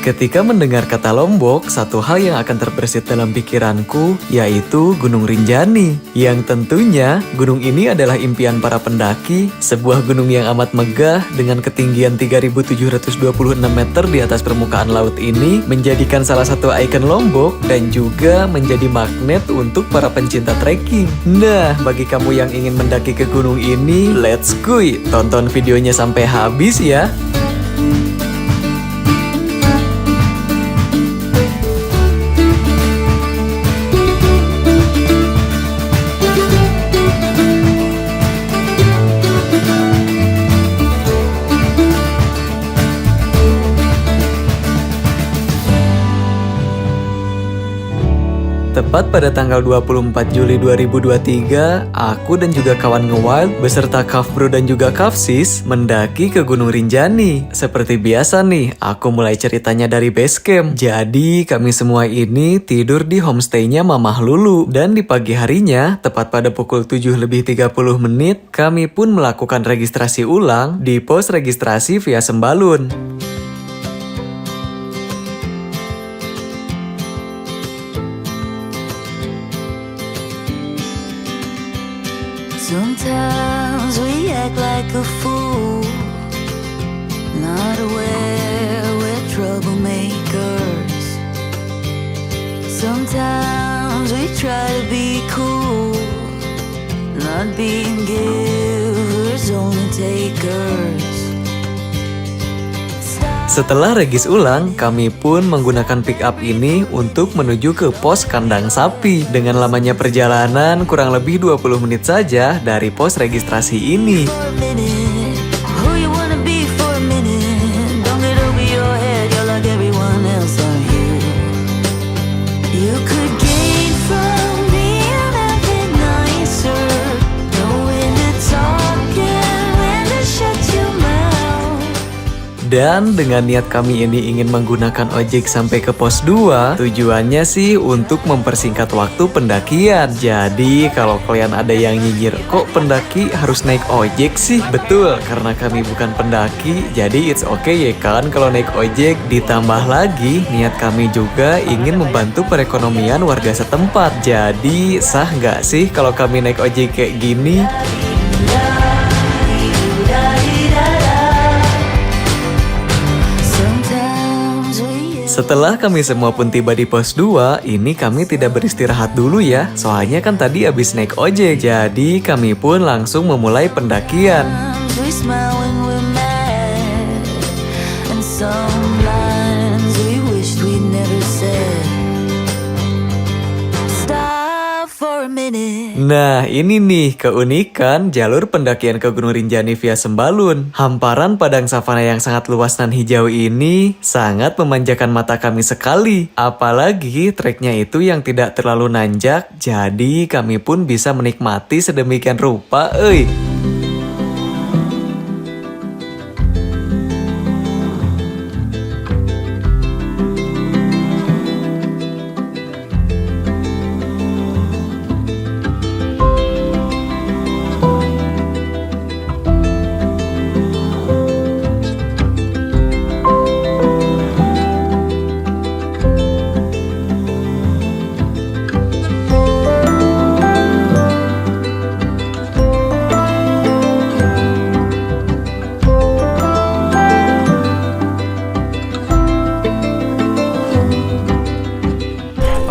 Ketika mendengar kata Lombok, satu hal yang akan terbersit dalam pikiranku yaitu Gunung Rinjani. Yang tentunya gunung ini adalah impian para pendaki, sebuah gunung yang amat megah dengan ketinggian 3.726 meter di atas permukaan laut ini menjadikan salah satu ikon Lombok dan juga menjadi magnet untuk para pencinta trekking. Nah, bagi kamu yang ingin mendaki ke gunung ini, let's go! Tonton videonya sampai habis ya. Tepat pada tanggal 24 Juli 2023, aku dan juga kawan nge-wild beserta Kaf Bro dan juga Kaf Sis mendaki ke Gunung Rinjani. Seperti biasa nih, aku mulai ceritanya dari base camp. Jadi, kami semua ini tidur di homestay-nya Mamah Lulu. Dan di pagi harinya, tepat pada pukul 7:30 menit, kami pun melakukan registrasi ulang di pos registrasi via Sembalun. Sometimes we act like a fool, not aware we're troublemakers. Sometimes we try to be cool, not being givers, only takers. Setelah regis ulang, kami pun menggunakan pick up ini untuk menuju ke pos kandang sapi. Dengan lamanya perjalanan kurang lebih 20 menit saja dari pos registrasi ini. Dan dengan niat kami ini ingin menggunakan ojek sampai ke pos 2, tujuannya sih untuk mempersingkat waktu pendakian. Jadi kalau kalian ada yang nyinyir, kok pendaki harus naik ojek sih? Betul, karena kami bukan pendaki, jadi it's okay ya kan kalau naik ojek. Ditambah lagi, niat kami juga ingin membantu perekonomian warga setempat. Jadi sah nggak sih kalau kami naik ojek kayak gini? Setelah kami semua pun tiba di pos 2, ini kami tidak beristirahat dulu ya. Soalnya kan tadi habis naik ojek. Jadi kami pun langsung memulai pendakian. Nah, ini nih keunikan jalur pendakian ke Gunung Rinjani via Sembalun. Hamparan padang savana yang sangat luas dan hijau ini sangat memanjakan mata kami sekali. Apalagi treknya itu yang tidak terlalu nanjak, jadi kami pun bisa menikmati sedemikian rupa,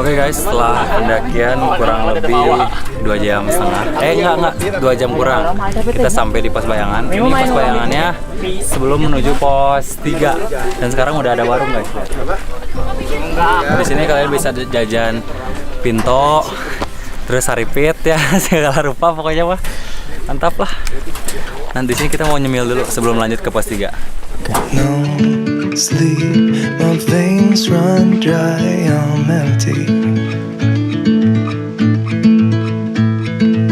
Oke guys, setelah pendakian kurang lebih 2 jam setengah, enggak 2 jam kurang, kita sampai di pos bayangan. Ini pos bayangannya sebelum menuju pos 3, dan sekarang udah ada warung guys. Di sini kalian bisa jajan pinto, terus saripit ya, segala rupa pokoknya mah mantap lah. Nanti sini kita mau nyemil dulu sebelum lanjut ke pos 3. Sleep, my veins run dry, I'm empty.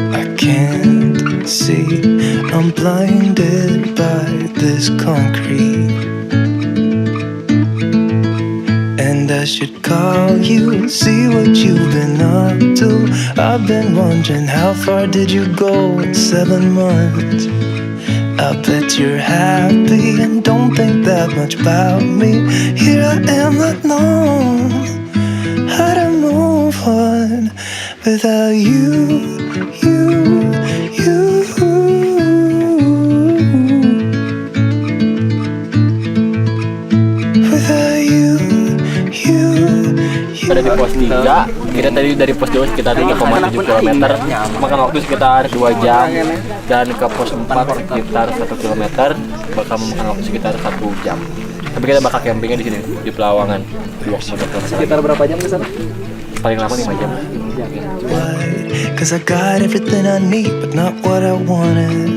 I can't see, I'm blinded by this concrete. And I should call you, see what you've been up to. I've been wondering, how far did you go in 7 months? I bet you're happy and don't think that much about me. Here I am, not knowing how to move on without you, you. Without you. Ada di pos 3, kita tadi dari pos 2 sekitar 3,7 km, makan waktu sekitar 2 jam, dan ke pos 4 sekitar 1 km, bakal memakan waktu sekitar 1 jam. Tapi kita bakal campingnya di sini, di Pelawangan. Sekitar berapa jam ke sana? Paling lama 5 jam. Cause I got everything I need, but not what I wanted.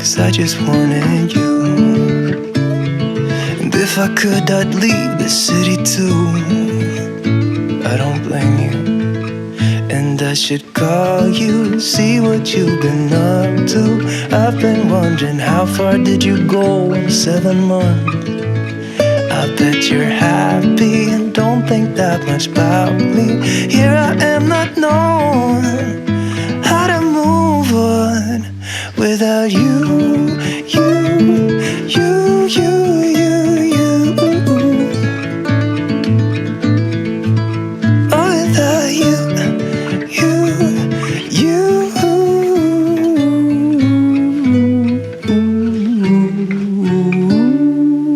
Cause I just wanted you. If I could, I'd leave the city too. I don't blame you. And I should call you, see what you've been up to. I've been wondering, how far did you go in 7 months? I bet you're happy and don't think that much about me. Here I am, not knowing how to move on without you, you.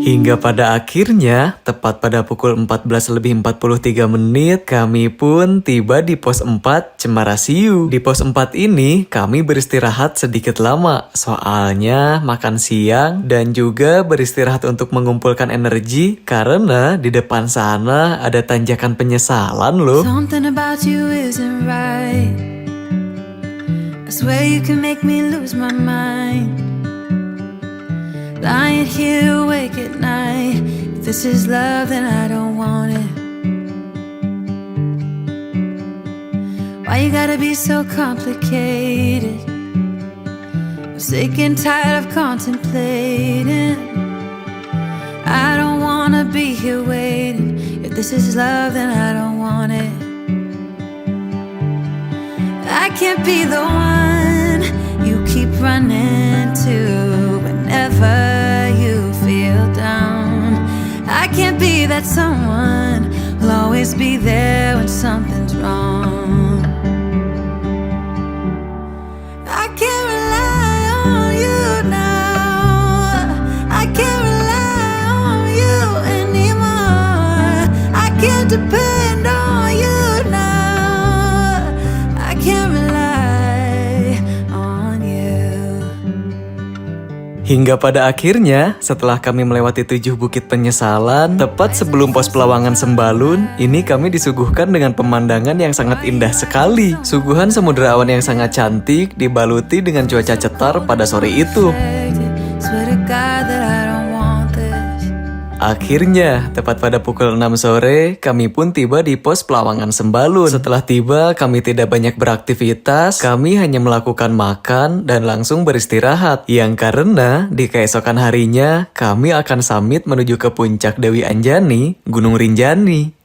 Hingga pada akhirnya, tepat pada pukul 14:43, kami pun tiba di pos 4 Cemara Siu. Di pos 4 ini, kami beristirahat sedikit lama, soalnya makan siang dan juga beristirahat untuk mengumpulkan energi, karena di depan sana ada tanjakan penyesalan loh. Something about you isn't right. I swear you can make me lose my mind. Lying here awake at night. If this is love, then I don't want it. Why you gotta be so complicated? I'm sick and tired of contemplating. I don't wanna be here waiting. If this is love, then I don't want it. I can't be the one you keep running to whenever you feel down. I can't be that someone who'll always be there when something's wrong. I can't rely on you now. I can't rely on you anymore. I can't depend on you now. I can't rely on you. Hingga pada akhirnya, setelah kami melewati 7 bukit penyesalan, tepat sebelum pos Pelawangan Sembalun, ini kami disuguhkan dengan pemandangan yang sangat indah sekali. Suguhan Samudra Awan yang sangat cantik dibaluti dengan cuaca cetar pada sore itu. Swear to God that I don't want this. Akhirnya, tepat pada pukul 6 sore, kami pun tiba di pos Pelawangan Sembalun. Setelah tiba, kami tidak banyak beraktivitas, kami hanya melakukan makan dan langsung beristirahat. Yang karena, di keesokan harinya, kami akan summit menuju ke puncak Dewi Anjani, Gunung Rinjani.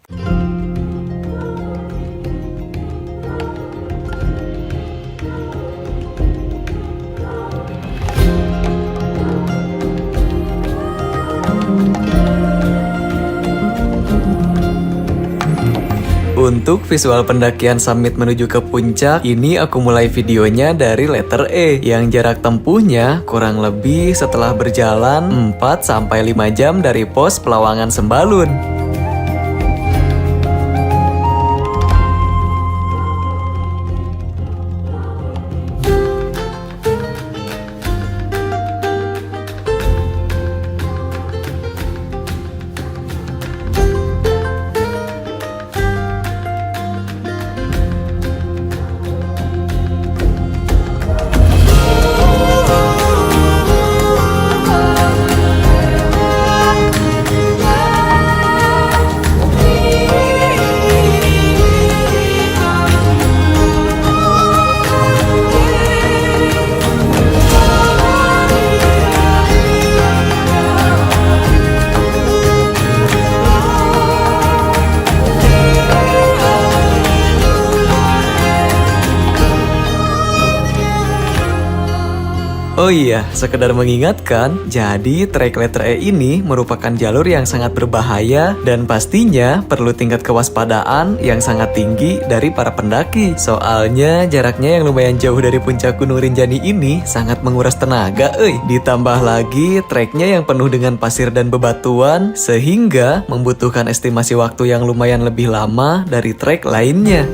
Untuk visual pendakian summit menuju ke puncak, ini aku mulai videonya dari letter E, yang jarak tempuhnya kurang lebih setelah berjalan 4-5 jam dari pos Pelawangan Sembalun. Oh iya, sekedar mengingatkan, jadi trek letter E ini merupakan jalur yang sangat berbahaya dan pastinya perlu tingkat kewaspadaan yang sangat tinggi dari para pendaki. Soalnya jaraknya yang lumayan jauh dari puncak Gunung Rinjani ini sangat menguras tenaga, Ditambah lagi treknya yang penuh dengan pasir dan bebatuan, sehingga membutuhkan estimasi waktu yang lumayan lebih lama dari trek lainnya.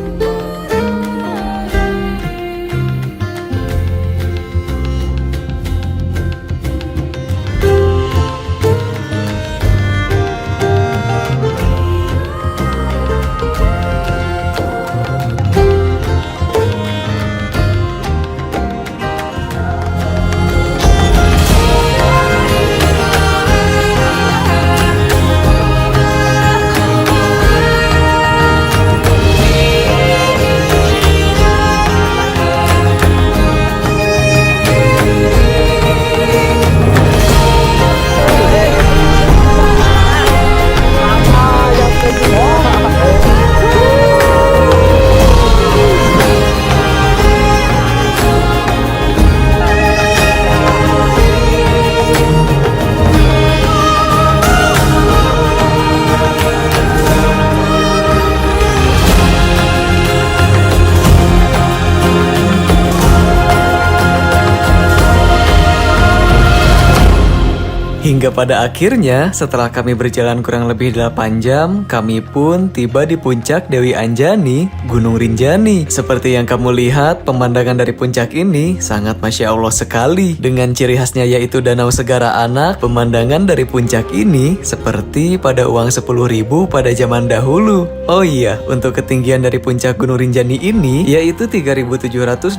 Hingga pada akhirnya, setelah kami berjalan kurang lebih 8 jam, kami pun tiba di puncak Dewi Anjani, Gunung Rinjani. Seperti yang kamu lihat, pemandangan dari puncak ini sangat Masya Allah sekali. Dengan ciri khasnya yaitu Danau Segara Anak, pemandangan dari puncak ini seperti pada uang 10.000 pada zaman dahulu. Oh iya, untuk ketinggian dari puncak Gunung Rinjani ini, yaitu 3.726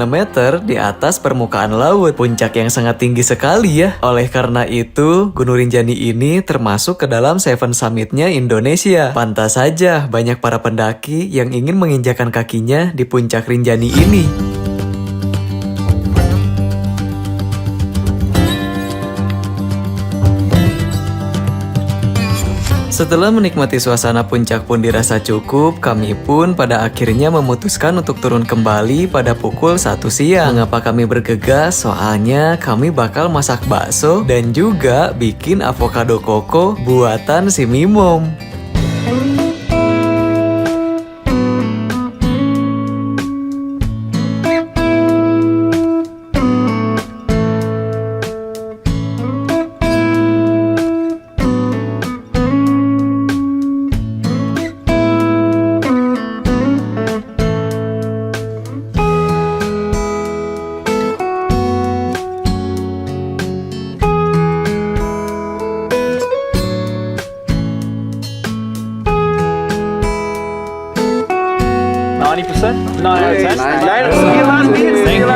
meter di atas permukaan laut. Puncak yang sangat tinggi sekali ya. Oleh karena itu, Gunung Rinjani ini termasuk ke dalam Seven Summit-nya Indonesia. Pantas saja banyak para pendaki yang ingin menginjakan kakinya di puncak Rinjani ini. Setelah menikmati suasana puncak pun dirasa cukup, kami pun pada akhirnya memutuskan untuk turun kembali pada pukul 1 siang. Mengapa kami bergegas? Soalnya kami bakal masak bakso dan juga bikin avocado koko buatan si Mimom.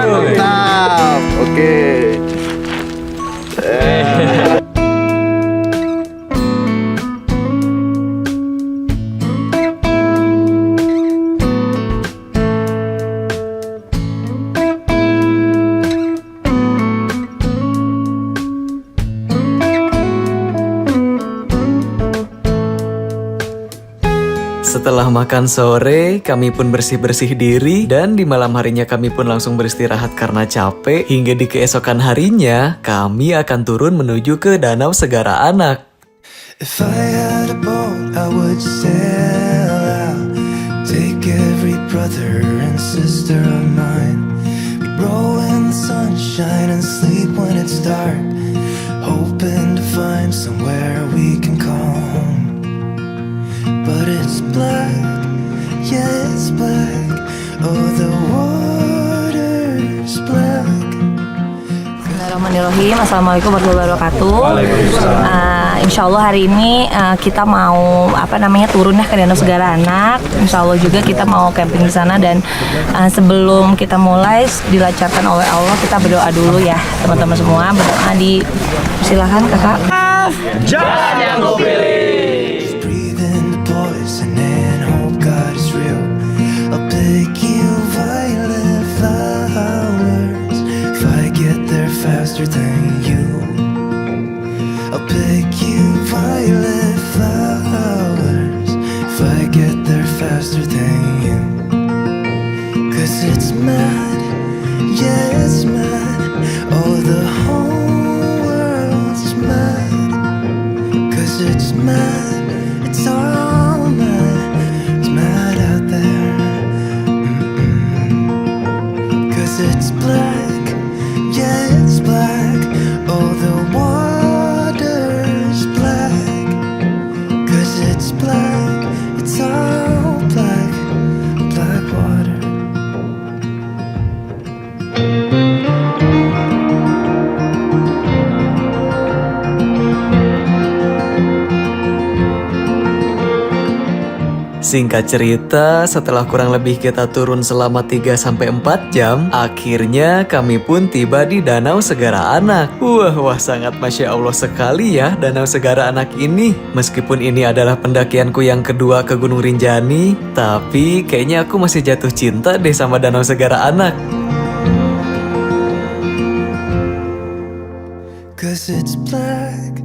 Mantap. Oke. Setelah makan sore, kami pun bersih-bersih diri dan di malam harinya kami pun langsung beristirahat karena capek. Hingga di keesokan harinya, kami akan turun menuju ke Danau Segara Anak. If I had a boat, I would sail out, take every brother and sister of mine. We'd roll in the sunshine and sleep when it's dark, hoping to find somewhere we can call home. But it's black, yeah it's black, oh the water's black. Bismillahirrahmanirrahim. Assalamualaikum warahmatullahi wabarakatuh. Insya Allah hari ini kita mau turun ke Danau Segara Anak. Insya Allah juga kita mau camping di sana dan sebelum kita mulai dilancarkan oleh Allah kita berdoa dulu ya teman-teman semua, berdoa di silakan kakak. Jalan yang gue pilih. Faster than you, I'll pick you violet flowers if I get there faster than you. 'Cause it's mad, yeah it's mad, oh mad, it's all mad. It's mad out there. 'Cause it's black, yeah, it's black. Oh, the water's black. 'Cause it's black, it's all black, black water. Singkat cerita, setelah kurang lebih kita turun selama 3-4 jam, akhirnya kami pun tiba di Danau Segara Anak. Wah, sangat Masya Allah sekali ya Danau Segara Anak ini. Meskipun ini adalah pendakianku yang kedua ke Gunung Rinjani, tapi kayaknya aku masih jatuh cinta deh sama Danau Segara Anak. 'Cause it's black,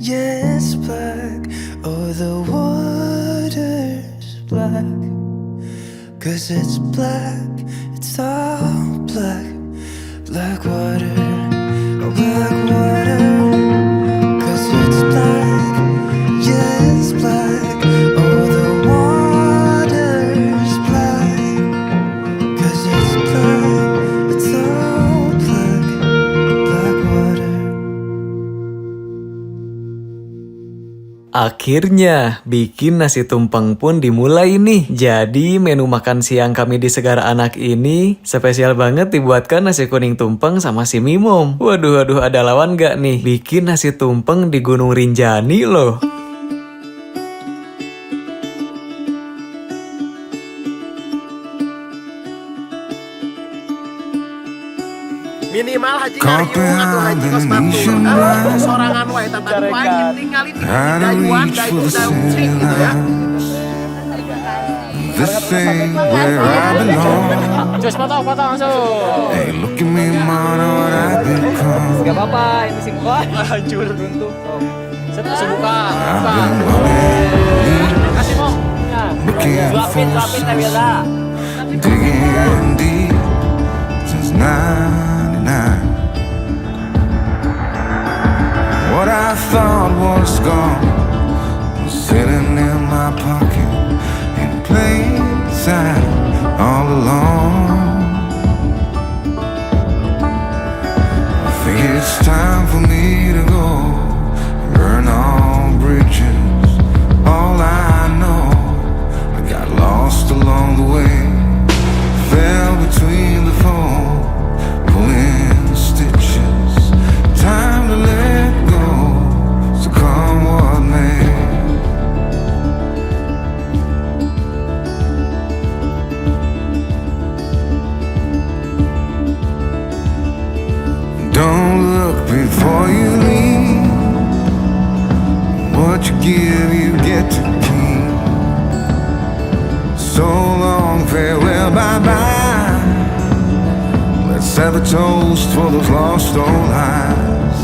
yeah, it's black. Oh, the water's black. 'Cause it's black, it's all black, black water, oh, black water. 'Cause it's black, yeah, it's black. Oh, the water's black. 'Cause it's black, it's all black, black water. Akhirnya, bikin nasi tumpeng pun dimulai nih. Jadi, menu makan siang kami di Segara Anak ini spesial banget dibuatkan nasi kuning tumpeng sama si Mimom. Waduh, ada lawan gak nih? Bikin nasi tumpeng di Gunung Rinjani loh. Minimal haji ngayung atau haji kos batur sorangan wae tata wae tinggal di dayuan dayu sing gitu ya. This ain't where I belong. Cus potong langsung. Hey, look at me, man, what I've become. Gak apa-apa, ini sing kuat. Hancur runtuh. Set buka. Kasih mau. Looking for Suapin biasa. digging deep since 99. What I thought was gone was sitting in my pocket in plain sight all along. I think it's time for me to go, burn all bridges. All I know, I got lost along the way, fell between the foam, pulling stitches. Time to let go, so come what may. Don't look before you leave. What you give, you get to keep. So long, farewell, bye-bye. Let's have a toast for those lost old lives.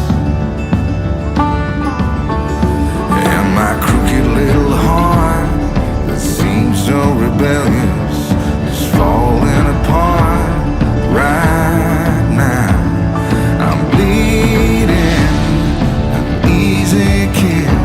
And my crooked little heart that seems so rebellious is falling apart right now. I'm bleeding, an easy kill,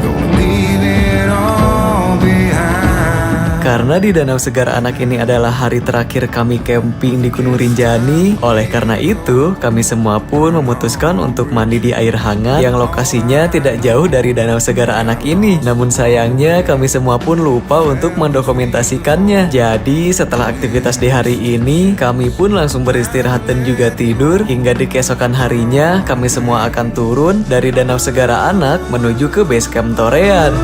gonna leave it all behind. Karena di Danau Segara Anak ini adalah hari terakhir kami camping di Gunung Rinjani, oleh karena itu kami semua pun memutuskan untuk mandi di air hangat yang lokasinya tidak jauh dari Danau Segara Anak ini. Namun sayangnya kami semua pun lupa untuk mendokumentasikannya. Jadi setelah aktivitas di hari ini, kami pun langsung beristirahat dan juga tidur hingga di keesokan harinya kami semua akan turun dari Danau Segara Anak menuju ke base camp Torean.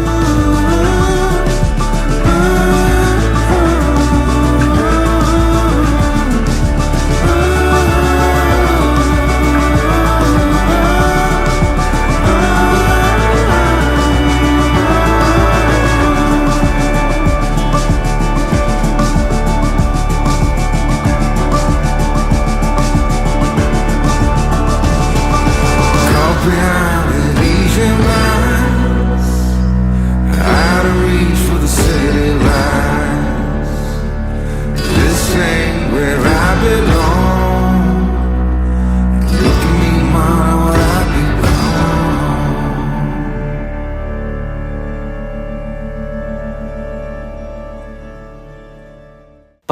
Caught behind Elysian lines,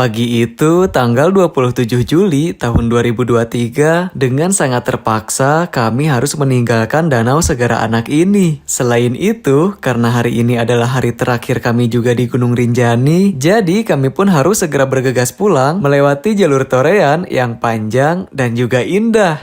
Pagi itu, tanggal 27 Juli tahun 2023, dengan sangat terpaksa kami harus meninggalkan Danau Segara Anak ini. Selain itu, karena hari ini adalah hari terakhir kami juga di Gunung Rinjani, jadi kami pun harus segera bergegas pulang melewati jalur torean yang panjang dan juga indah.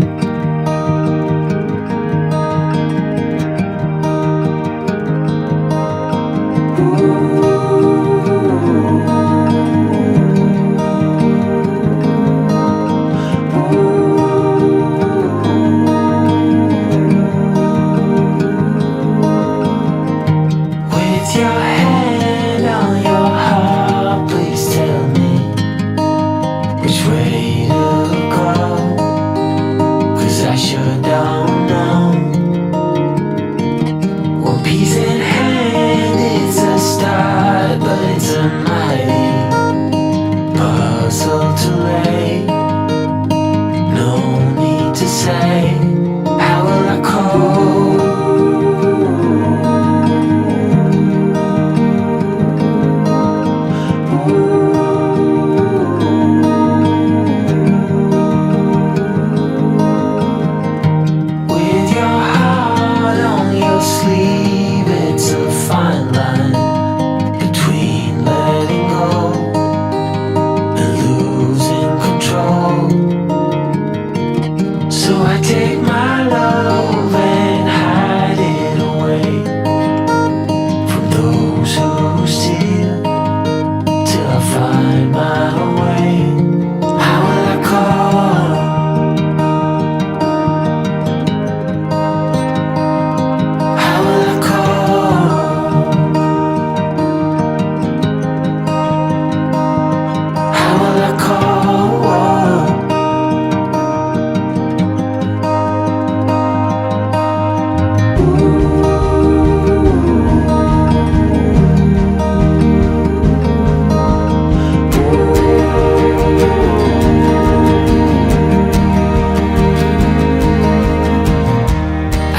With your hand on your heart, please tell me which way to go. 'Cause I sure don't know. One piece in hand is a start, but it's a mighty puzzle to lay. No need to say, how will I cope? With your heart on your sleeve, it's a fine line between letting go and losing control. So I take my love and hide it away from those who steal till I find my way. How will I call? How will I call? How will I call?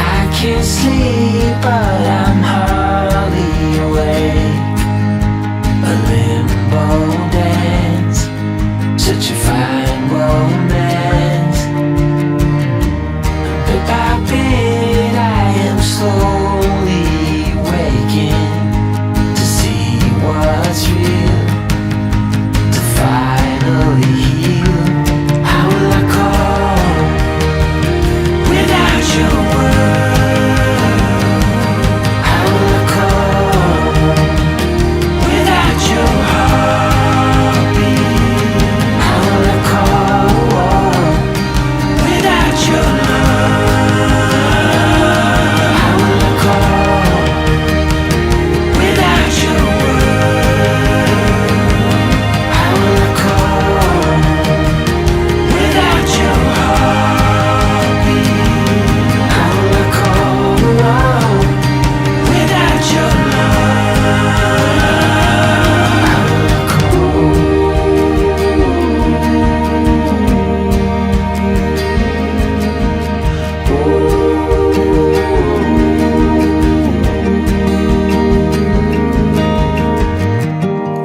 I can't sleep, but I'm hardly awake. A limbo dance, such a fine romance. Bit by bit, I am slowly waking to see what's real, to finally heal. How will I call without your word? How will I call without your heartbeat? How will I call without your love? How will I call without your word? How will I call without your heartbeat? How will I call without your love? How will I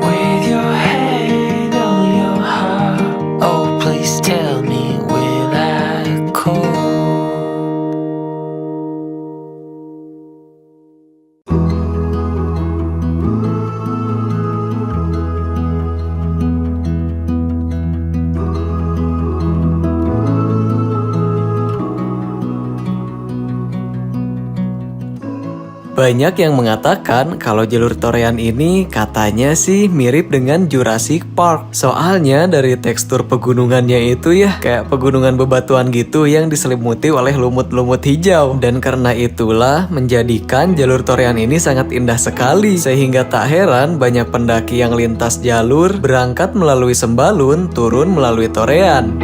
With your hand on your heart, oh please tell me, will I call? Banyak yang mengatakan kalau jalur torean ini katanya sih mirip dengan Jurassic Park. Soalnya dari tekstur pegunungannya itu ya kayak pegunungan bebatuan gitu yang diselimuti oleh lumut-lumut hijau. Dan karena itulah menjadikan jalur torean ini sangat indah sekali. Sehingga tak heran banyak pendaki yang lintas jalur berangkat melalui Sembalun, turun melalui torean.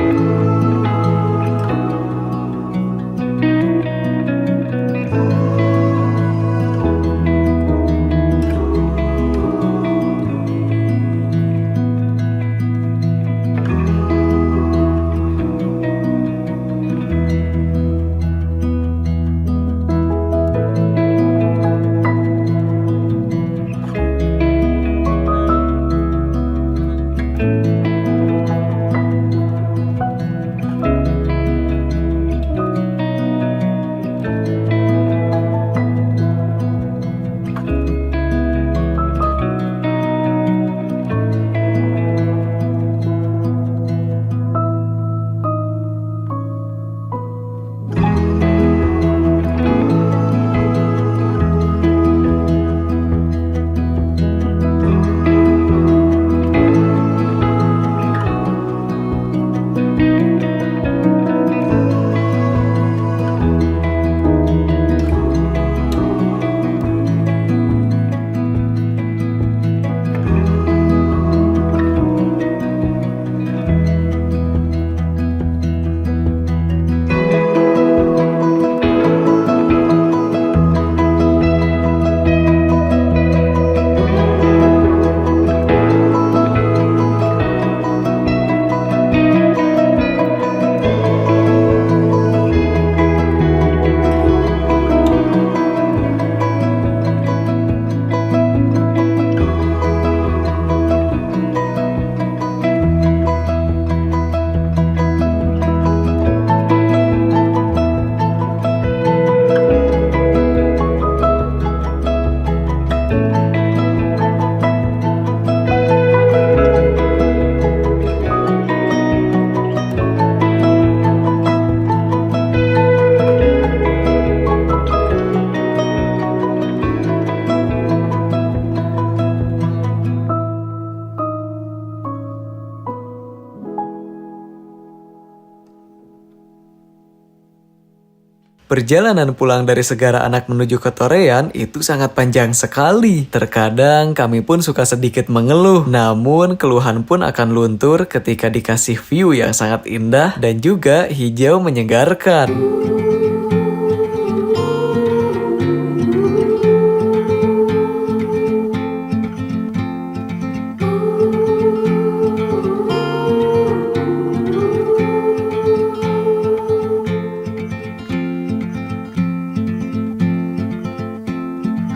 Perjalanan pulang dari Segara Anak menuju ke Torean itu sangat panjang sekali. Terkadang kami pun suka sedikit mengeluh, namun keluhan pun akan luntur ketika dikasih view yang sangat indah dan juga hijau menyegarkan.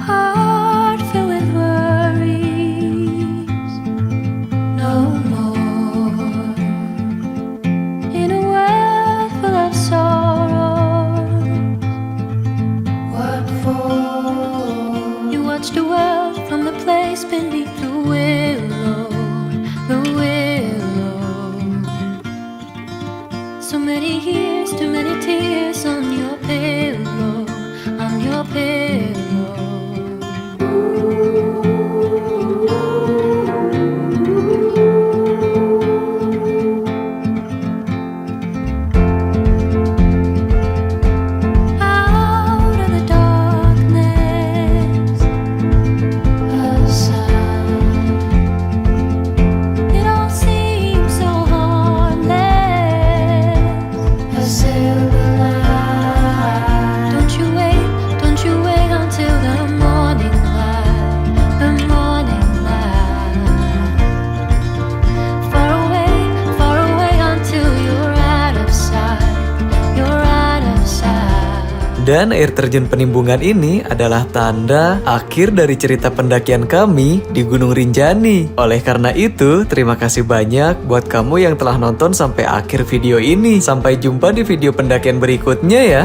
Heart filled with worries, no more. In a world full of sorrows, what for? You watch the world from the place beneath the willow, the willow. So many years, too many tears on your pillow, on your pillow. Out of the darkness, a sound. It all seems so harmless, a silver line. Don't you wait until the morning light, the morning light. Far away until you're out of sight, you're out of sight. Dan air terjun Penimbunan ini adalah tanda akhir dari cerita pendakian kami di Gunung Rinjani. Oleh karena itu, terima kasih banyak buat kamu yang telah nonton sampai akhir video ini. Sampai jumpa di video pendakian berikutnya ya.